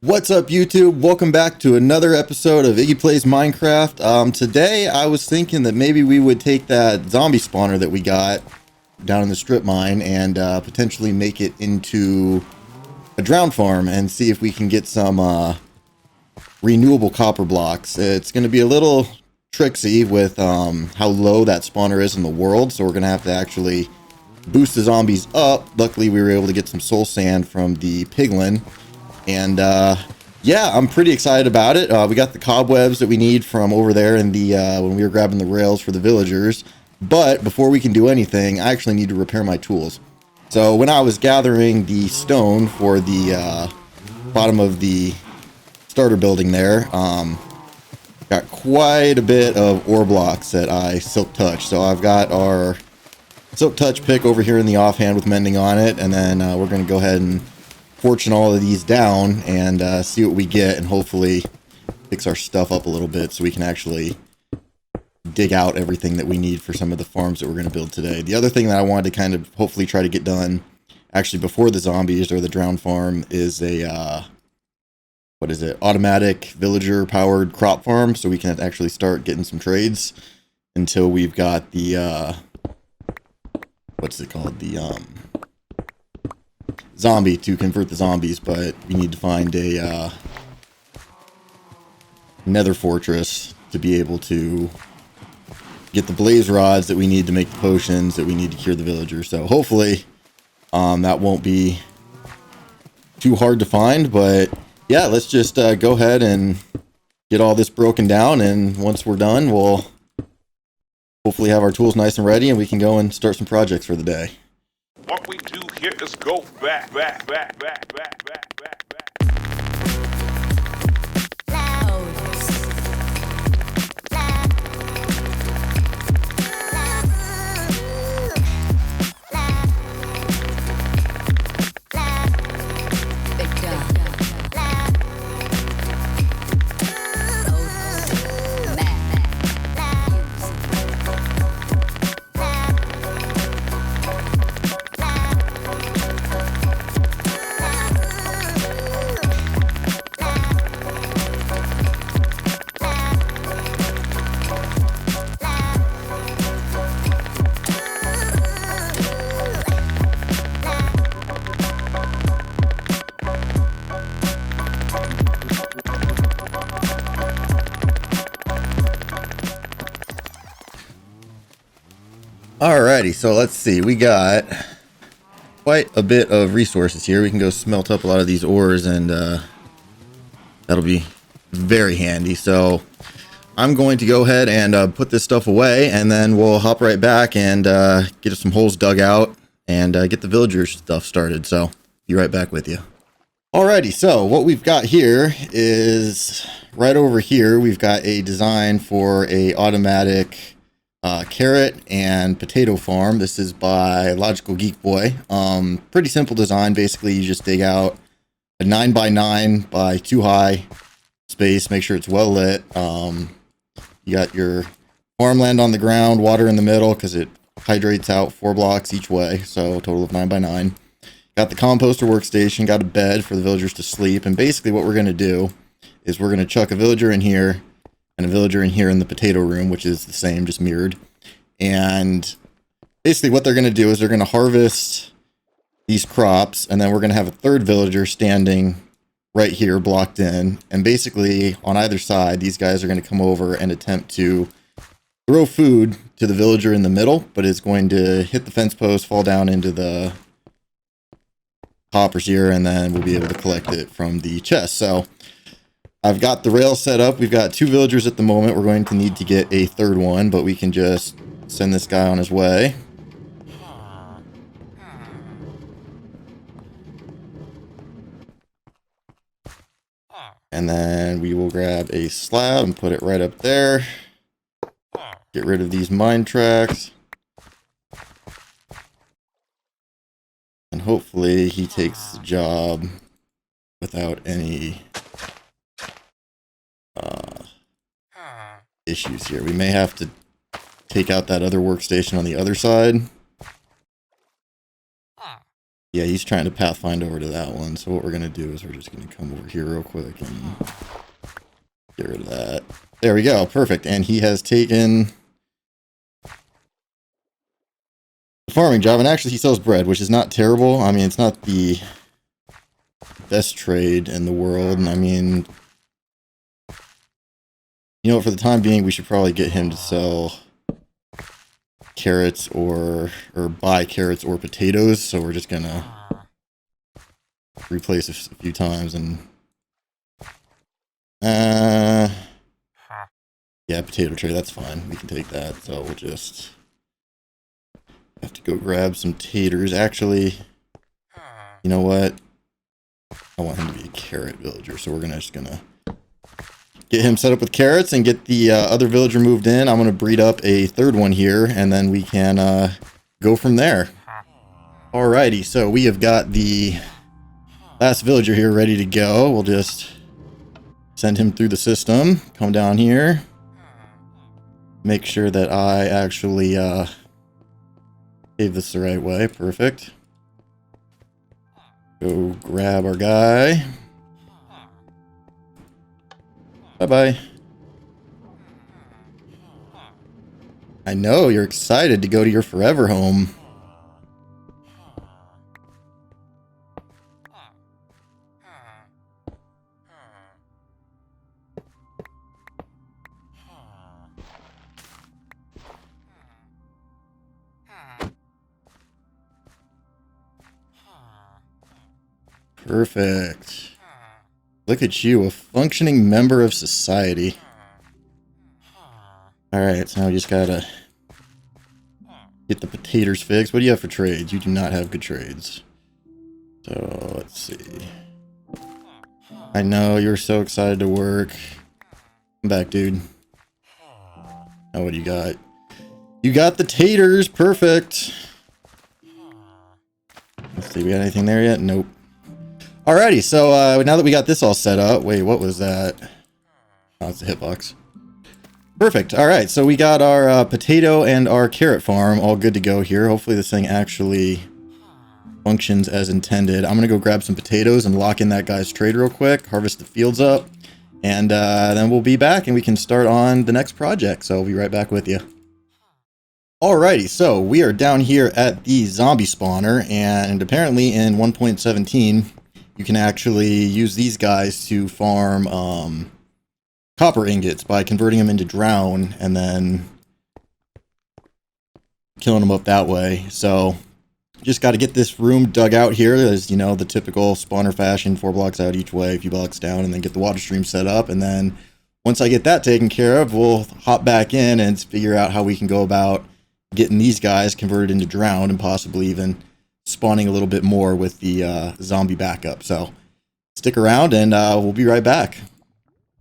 What's up, YouTube? Welcome back to another episode of Iggy Plays Minecraft. Today I was thinking that maybe we would take that zombie spawner that we got down in the strip mine and potentially make it into a drown farm and see if we can get some renewable copper blocks. It's going to be a little tricksy with how low that spawner is in the world, so we're going to have to actually boost the zombies up. Luckily, we were able to get some soul sand from the piglin. And yeah, I'm pretty excited about it. We got the cobwebs that we need from over there in the when we were grabbing the rails for the villagers. But before we can do anything, I actually need to repair my tools. So when I was gathering the stone for the bottom of the starter building there, got quite a bit of ore blocks that I silk touched. So I've got our silk touch pick over here in the offhand with mending on it, and then we're going to go ahead and fortune all of these down and see what we get, and hopefully fix our stuff up a little bit so we can actually dig out everything that we need for some of the farms that we're going to build today. The other thing that I wanted to kind of hopefully try to get done actually before the zombies or the drown farm is a what is it, automatic villager powered crop farm, so we can actually start getting some trades until we've got the what's it called, the zombie to convert the zombies. But we need to find a nether fortress to be able to get the blaze rods that we need to make the potions that we need to cure the villagers. So hopefully that won't be too hard to find. But yeah, let's just go ahead and get all this broken down, and once we're done, we'll hopefully have our tools nice and ready and we can go and start some projects for the day. What we do here is go back. Alrighty, so let's see, we got quite a bit of resources here. We can go smelt up a lot of these ores, and that'll be very handy. So I'm going to go ahead and put this stuff away, and then we'll hop right back and get some holes dug out and get the villagers stuff started. So be right back with you. Alrighty, so what we've got here is right over here, we've got a design for a automatic carrot and potato farm. This is by Logical Geek Boy. Pretty simple design. Basically, you just dig out a 9x9 by 2 high space. Make sure it's well lit. You got your farmland on the ground, water in the middle because it hydrates out 4 blocks each way. So a total of 9x9. Got the composter workstation. Got a bed for the villagers to sleep. And basically, what we're going to do is we're going to chuck a villager in here and a villager in here in the potato room, which is the same, just mirrored. And basically what they're going to do is they're going to harvest these crops, and then we're going to have a third villager standing right here blocked in. And basically on either side, these guys are going to come over and attempt to throw food to the villager in the middle, but it's going to hit the fence post, fall down into the hoppers here, and then we'll be able to collect it from the chest. So I've got the rail set up. We've got 2 villagers at the moment. We're going to need to get a third one, but we can just send this guy on his way. And then we will grab a slab and put it right up there. Get rid of these mine tracks. And hopefully he takes the job without any issues here. We may have to take out that other workstation on the other side. Yeah, he's trying to pathfind over to that one. So what we're going to do is we're just going to come over here real quick and get rid of that. There we go. Perfect. And he has taken the farming job. And actually he sells bread, which is not terrible. I mean, it's not the best trade in the world. And I mean, you know, for the time being, we should probably get him to sell carrots or buy carrots or potatoes. So we're just gonna replace a few times and yeah, potato tray, that's fine, we can take that. So we'll just have to go grab some taters. Actually, you know what, I want him to be a carrot villager, so we're just gonna get him set up with carrots and get the other villager moved in. I'm going to breed up a third one here, and then we can go from there. Alrighty, so we have got the last villager here ready to go. We'll just send him through the system. Come down here. Make sure that I actually save this the right way. Perfect. Go grab our guy. Bye-bye. I know, you're excited to go to your forever home. Perfect. Look at you, a functioning member of society. Alright, so now we just gotta get the potatoes fixed. What do you have for trades? You do not have good trades. So, let's see. I know, you're so excited to work. Come back, dude. Oh, what do you got? You got the taters! Perfect! Let's see, we got anything there yet? Nope. Alrighty, so now that we got this all set up... Wait, what was that? Oh, it's a hitbox. Perfect. Alright, so we got our potato and our carrot farm all good to go here. Hopefully this thing actually functions as intended. I'm going to go grab some potatoes and lock in that guy's trade real quick. Harvest the fields up. And then we'll be back and we can start on the next project. So I'll be right back with you. Alrighty, so we are down here at the zombie spawner. And apparently in 1.17... you can actually use these guys to farm copper ingots by converting them into drown and then killing them up that way. So just got to get this room dug out here as, you know, the typical spawner fashion, 4 blocks out each way, a few blocks down, and then get the water stream set up. And then once I get that taken care of, we'll hop back in and figure out how we can go about getting these guys converted into drown and possibly even spawning a little bit more with the zombie backup. So stick around and we'll be right back.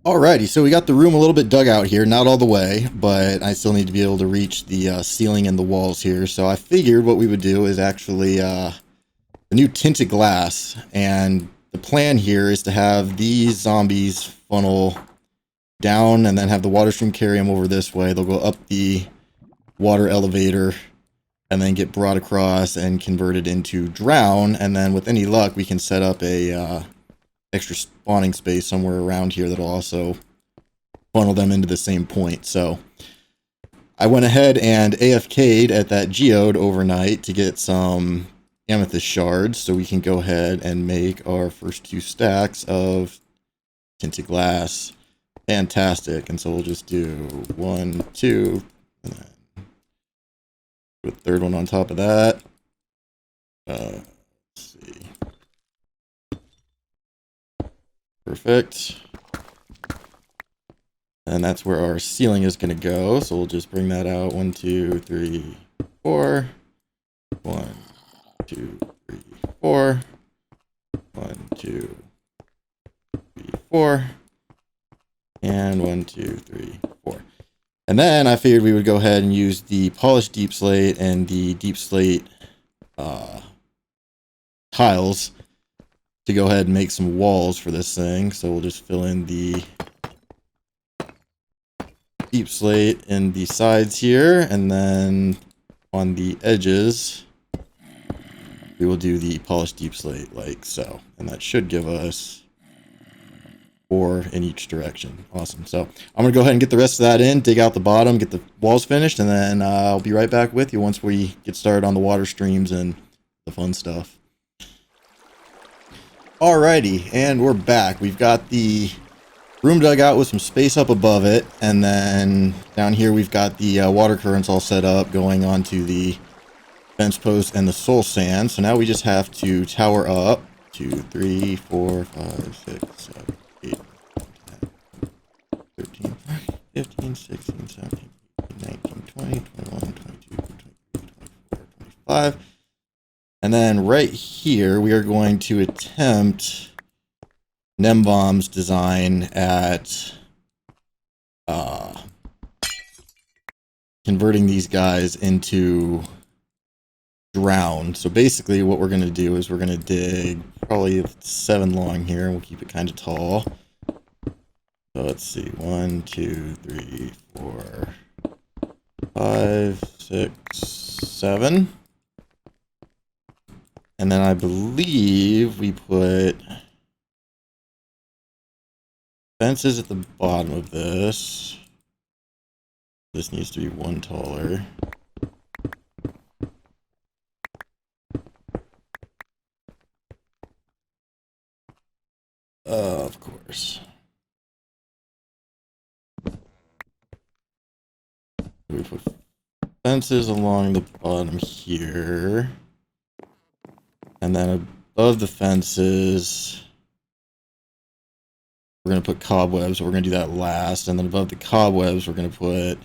Alrighty, so we got the room a little bit dug out here, not all the way, but I still need to be able to reach the ceiling and the walls here. So I figured what we would do is actually the new tinted glass, and the plan here is to have these zombies funnel down and then have the water stream carry them over this way. They'll go up the water elevator and then get brought across and converted into drown, and then with any luck we can set up a extra spawning space somewhere around here that'll also funnel them into the same point. So I went ahead and AFK'd at that geode overnight to get some amethyst shards so we can go ahead and make our first 2 stacks of tinted glass. Fantastic. And so we'll just do 1, 2, and then put a third one on top of that. Let's see. Perfect. And that's where our ceiling is going to go. So we'll just bring that out. 1, 2, 3, 4. 1, 2, 3, 4. 1, 2, 3, 4. And 1, 2, 3, 4. And then I figured we would go ahead and use the polished deep slate and the deep slate tiles to go ahead and make some walls for this thing. So we'll just fill in the deep slate in the sides here, and then on the edges we will do the polished deep slate like so. And that should give us 4 in each direction. Awesome. So I'm going to go ahead and get the rest of that in, dig out the bottom, get the walls finished, and then I'll be right back with you once we get started on the water streams and the fun stuff. Alrighty, and we're back. We've got the room dug out with some space up above it, and then down here we've got the water currents all set up going onto the fence post and the soul sand. So now we just have to tower up 2, 3, 4, 5, 6, 7, 8, 10, 13, 15, 16, 17, 18, 19, 20, 21, 22, 23, 24, 25. And then right here, we are going to attempt Nembomb's design at converting these guys into drown. So basically what we're going to do is we're going to dig probably 7 long here, and we'll keep it kind of tall. So let's see, 1, 2, 3, 4, 5, 6, 7. And then I believe we put fences at the bottom of this. This needs to be 1 taller. Of course. We put fences along the bottom here. And then above the fences, we're going to put cobwebs. We're going to do that last. And then above the cobwebs, we're going to put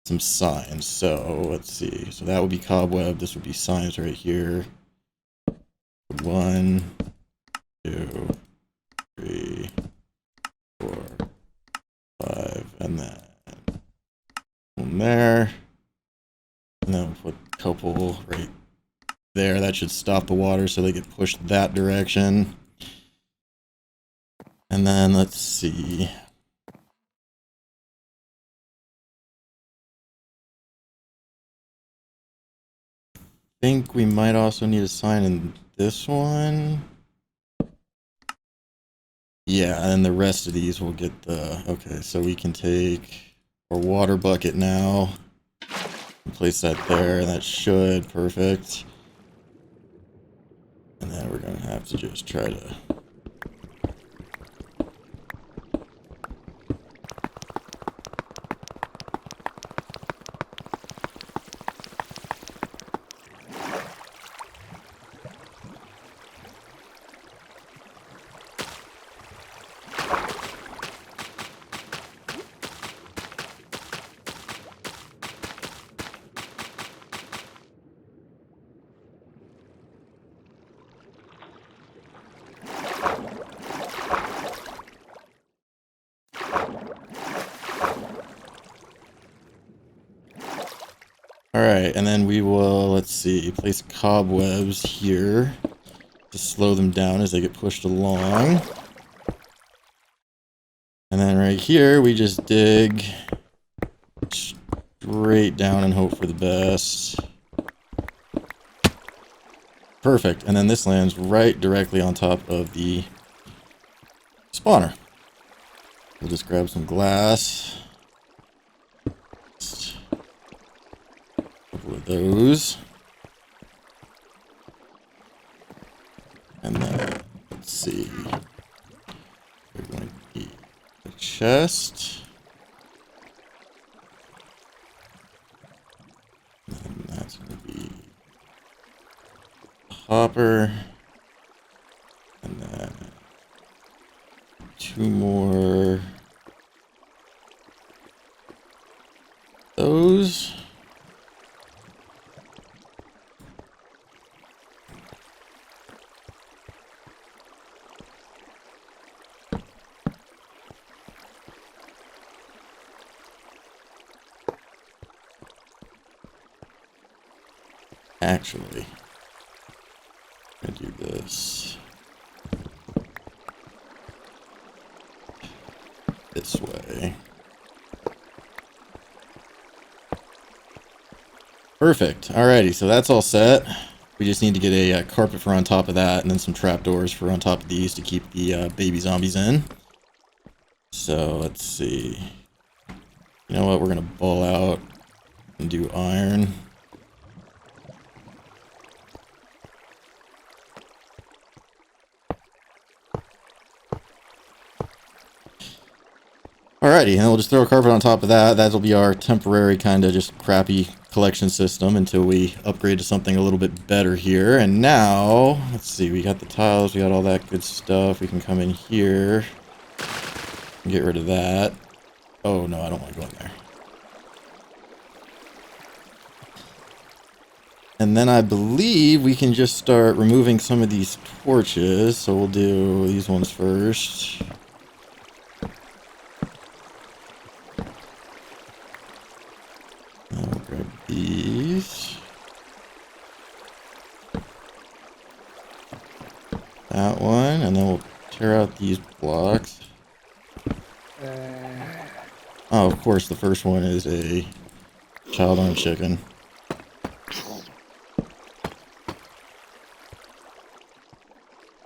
some signs. So let's see. So that would be cobweb. This would be signs right here. 1, 2, 3, 4, 5. And then one there. And then we'll put a couple right there. That should stop the water so they get pushed that direction. And then let's see. I think we might also need a sign in this one. Yeah, and the rest of these will get the... Okay, so we can take our water bucket now and place that there, and that should... Perfect. And then we're going to have to just try to... Alright, and then we will, let's see, place cobwebs here to slow them down as they get pushed along. And then right here, we just dig straight down and hope for the best. Perfect, and then this lands right directly on top of the spawner. We'll just grab some glass. With those, and then let's see, we're going to need a chest, and that's going to be a hopper, and then 2 more those. Actually, I'm gonna do this way. Perfect. Alrighty, so that's all set. We just need to get a carpet for on top of that, and then some trapdoors for on top of these to keep the baby zombies in. So, let's see. You know what? We're going to ball out and do iron. Alrighty, and we'll just throw a carpet on top of that. That'll be our temporary kind of just crappy collection system until we upgrade to something a little bit better here. And now, let's see, we got the tiles, we got all that good stuff. We can come in here and get rid of that. Oh no, I don't want to go in there. And then I believe we can just start removing some of these torches. So we'll do these ones first. I'll grab these. That one, and then we'll tear out these blocks. Oh, of course, the first one is a child on chicken.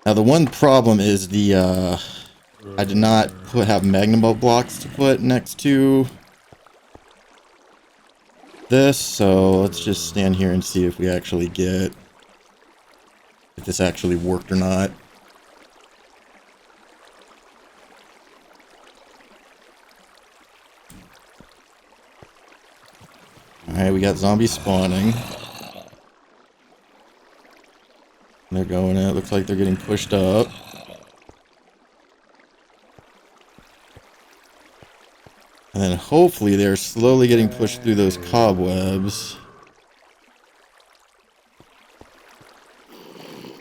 Now the one problem is the I did not have magma blocks to put next to this, so let's just stand here and see if we actually get if this actually worked or not. Alright, we got zombies spawning. They're going in. It looks like they're getting pushed up. And then hopefully they're slowly getting pushed through those cobwebs.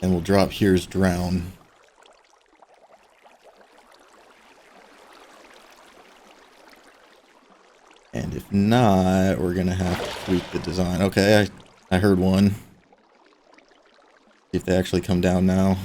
And we'll drop here's drown. And if not, we're gonna have to tweak the design. Okay, I heard one. See if they actually come down now.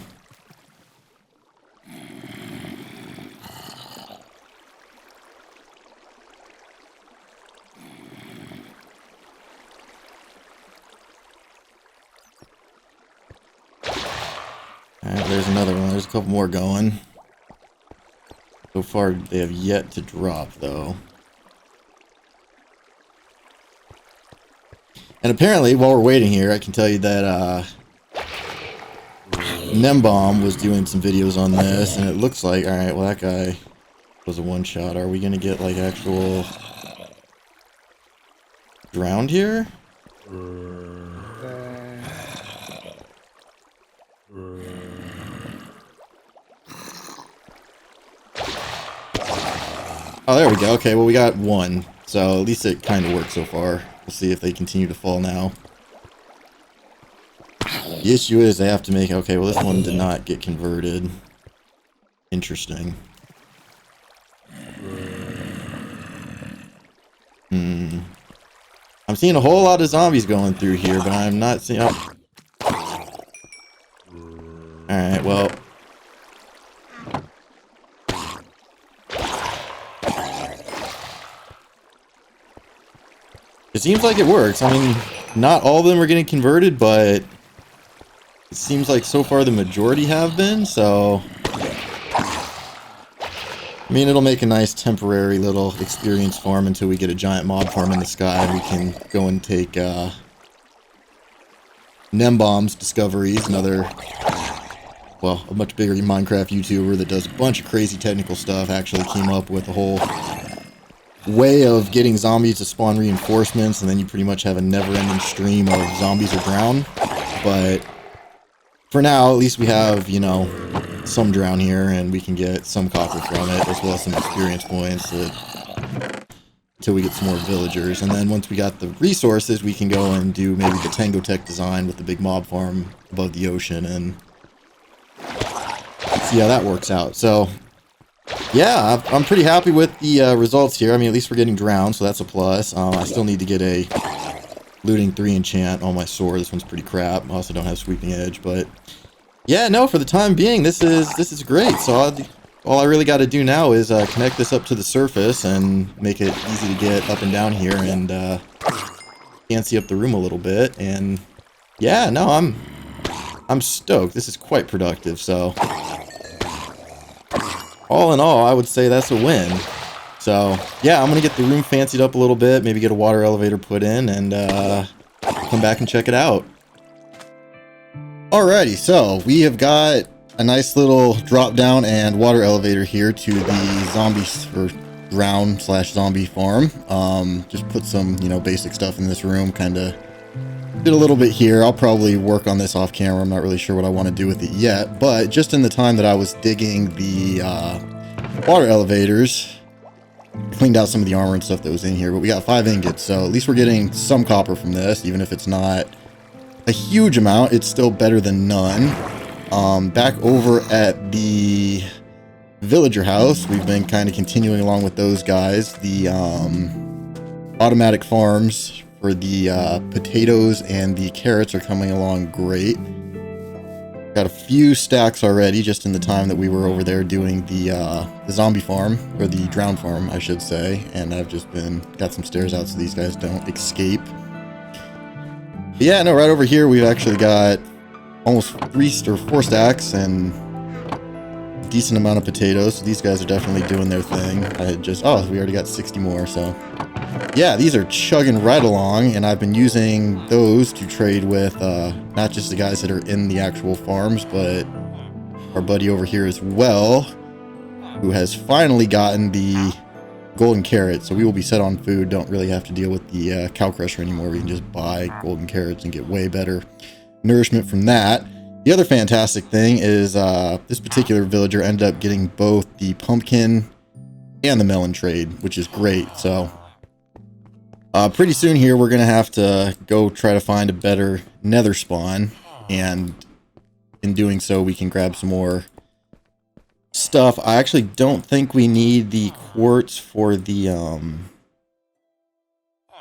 Alright, there's another one. There's a couple more going. So far, they have yet to drop, though. And apparently, while we're waiting here, I can tell you that, Nembomb was doing some videos on this, and it looks like, alright, well that guy was a one-shot. Are we gonna get, like, actual drowned here? Oh, there we go. Okay, well we got one, so at least it kind of worked so far. We'll see if they continue to fall now. The issue is they have to make... Okay, well this one did not get converted. Interesting. I'm seeing a whole lot of zombies going through here, but I'm not seeing... Oh. Alright, well... It seems like it works. I mean, not all of them are getting converted, but... It seems like so far the majority have been, so... I mean, it'll make a nice temporary little experience farm until we get a giant mob farm in the sky and we can go and take, Nembomb's Discoveries, another, well, a much bigger Minecraft YouTuber that does a bunch of crazy technical stuff, actually came up with a whole way of getting zombies to spawn reinforcements, and then you pretty much have a never-ending stream of zombies or drown. But for now, at least we have, you know, some drown here, and we can get some copper from it, as well as some experience points until we get some more villagers. And then once we got the resources, we can go and do maybe the Tango Tech design with the big mob farm above the ocean and see how that works out. So yeah, I'm pretty happy with the results here. I mean, at least we're getting drowned, so that's a plus. I still need to get a looting 3 enchant on my sword. This one's pretty crap. I also don't have sweeping edge, but yeah, no, for the time being, this is great. So all I really got to do now is connect this up to the surface and make it easy to get up and down here and fancy up the room a little bit. And yeah, no, I'm I'm stoked. This is quite productive, so all in all, I would say that's a win. So, yeah, I'm going to get the room fancied up a little bit, maybe get a water elevator put in, and come back and check it out. Alrighty, so we have got a nice little drop down and water elevator here to the zombies, or drown slash zombie farm. Just put some, you know, basic stuff in this room, kind of did a little bit here. I'll probably work on this off camera. I'm not really sure what I want to do with it yet, but just in the time that I was digging the water elevators, cleaned out some of the armor and stuff that was in here, but we got 5 ingots, so at least we're getting some copper from this, even if it's not a huge amount. It's still better than none. Back over at the villager house, we've been kind of continuing along with those guys. The automatic farms for the potatoes and the carrots are coming along great. Got a few stacks already just in the time that we were over there doing the zombie farm, or the drown farm, I should say. And I've just got some stairs out so these guys don't escape. But yeah, no, right over here we've actually got almost 3 or 4 stacks and a decent amount of potatoes. So these guys are definitely doing their thing. We already got 60 more, so yeah, these are chugging right along, and I've been using those to trade with not just the guys that are in the actual farms, but our buddy over here as well, who has finally gotten the golden carrot. So we will be set on food, don't really have to deal with the cow crusher anymore. We can just buy golden carrots and get way better nourishment from that. The other fantastic thing is this particular villager ended up getting both the pumpkin and the melon trade, which is great. So pretty soon here, we're going to have to go try to find a better nether spawn, and in doing so, we can grab some more stuff. I actually don't think we need the quartz for the,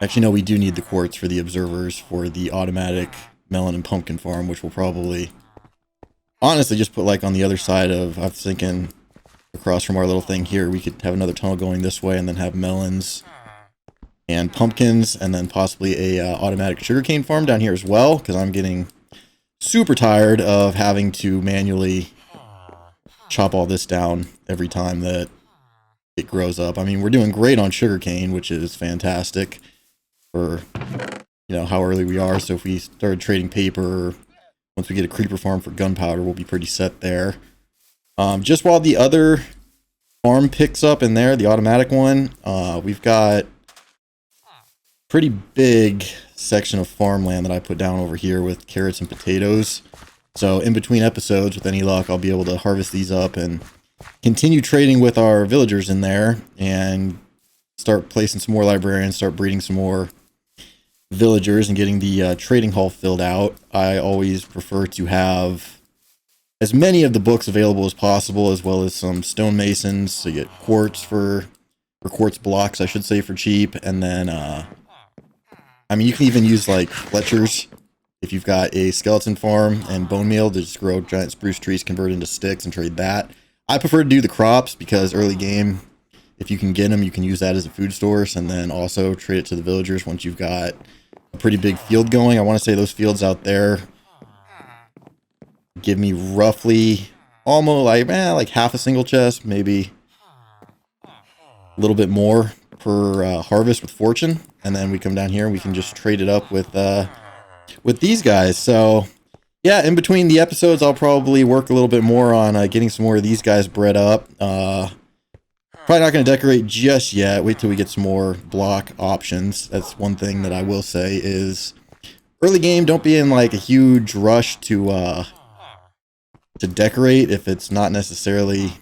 actually, no, we do need the quartz for the observers for the automatic melon and pumpkin farm, which will probably, honestly, just put like on the other side of, I was thinking across from our little thing here, we could have another tunnel going this way and then have melons and pumpkins, and then possibly a automatic sugarcane farm down here as well, because I'm getting super tired of having to manually chop all this down every time that it grows up. I mean, we're doing great on sugarcane, which is fantastic for, you know, how early we are. So if we started trading paper, once we get a creeper farm for gunpowder, we'll be pretty set there. Just while the other farm picks up in there, the automatic one, we've got pretty big section of farmland that I put down over here with carrots and potatoes. So in between episodes, with any luck, I'll be able to harvest these up and continue trading with our villagers in there and start placing some more librarians, start breeding some more villagers and getting the trading hall filled out. I always prefer to have as many of the books available as possible, as well as some stonemasons, so you get quartz or quartz blocks, I should say, for cheap. And then I mean, you can even use like Fletchers if you've got a skeleton farm, and bone meal to just grow giant spruce trees, convert into sticks, and trade that. I prefer to do the crops because early game, if you can get them, you can use that as a food source, and then also trade it to the villagers once you've got a pretty big field going. I want to say those fields out there give me roughly almost like half a single chest, maybe a little bit more per harvest with fortune, and then we come down here and we can just trade it up with these guys. So yeah, in between the episodes, I'll probably work a little bit more on getting some more of these guys bred up. Probably not going to decorate just yet. Wait till we get some more block options. That's one thing that I will say is early game, don't be in like a huge rush to decorate if it's not necessarily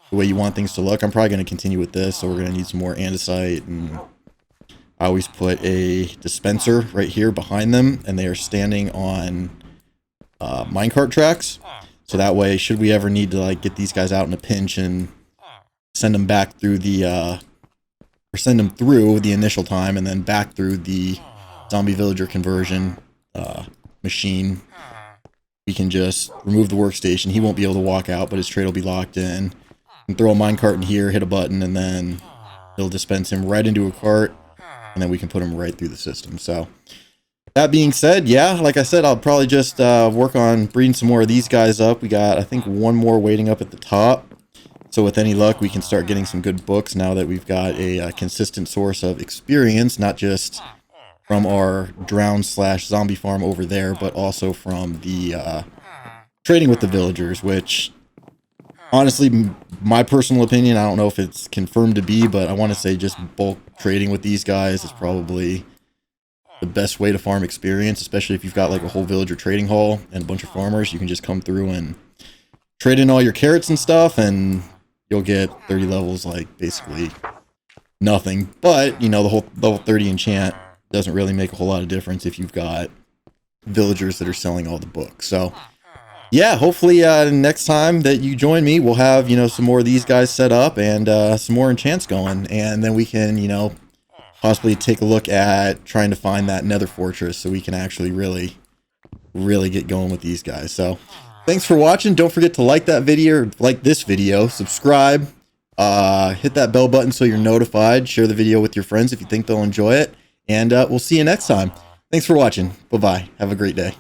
the way you want things to look. I'm probably going to continue with this, so we're going to need some more andesite, and I always put a dispenser right here behind them, and they are standing on minecart tracks, so that way should we ever need to like get these guys out in a pinch and send them back through the or send them through the initial time and then back through the zombie villager conversion machine, we can just remove the workstation. He won't be able to walk out, but his trade will be locked in, and throw a minecart in here, hit a button, and then it'll dispense him right into a cart, and then we can put him right through the system. So that being said, yeah, like I said, I'll probably just work on breeding some more of these guys up. We got, I think, one more waiting up at the top. So with any luck, we can start getting some good books now that we've got a consistent source of experience, not just from our drown/zombie farm over there, but also from the trading with the villagers, which honestly, my personal opinion, I don't know if it's confirmed to be, but I want to say just bulk trading with these guys is probably the best way to farm experience, especially if you've got like a whole villager trading hall and a bunch of farmers. You can just come through and trade in all your carrots and stuff, and you'll get 30 levels like basically nothing. But you know, the whole level 30 enchant doesn't really make a whole lot of difference if you've got villagers that are selling all the books. So yeah, hopefully next time that you join me, we'll have, you know, some more of these guys set up and some more enchants going, and then we can, you know, possibly take a look at trying to find that nether fortress so we can actually really get going with these guys. So thanks for watching. Don't forget to like that video, or like this video, subscribe, hit that bell button so you're notified, share the video with your friends if you think they'll enjoy it, and we'll see you next time. Thanks for watching. Bye-bye. Have a great day.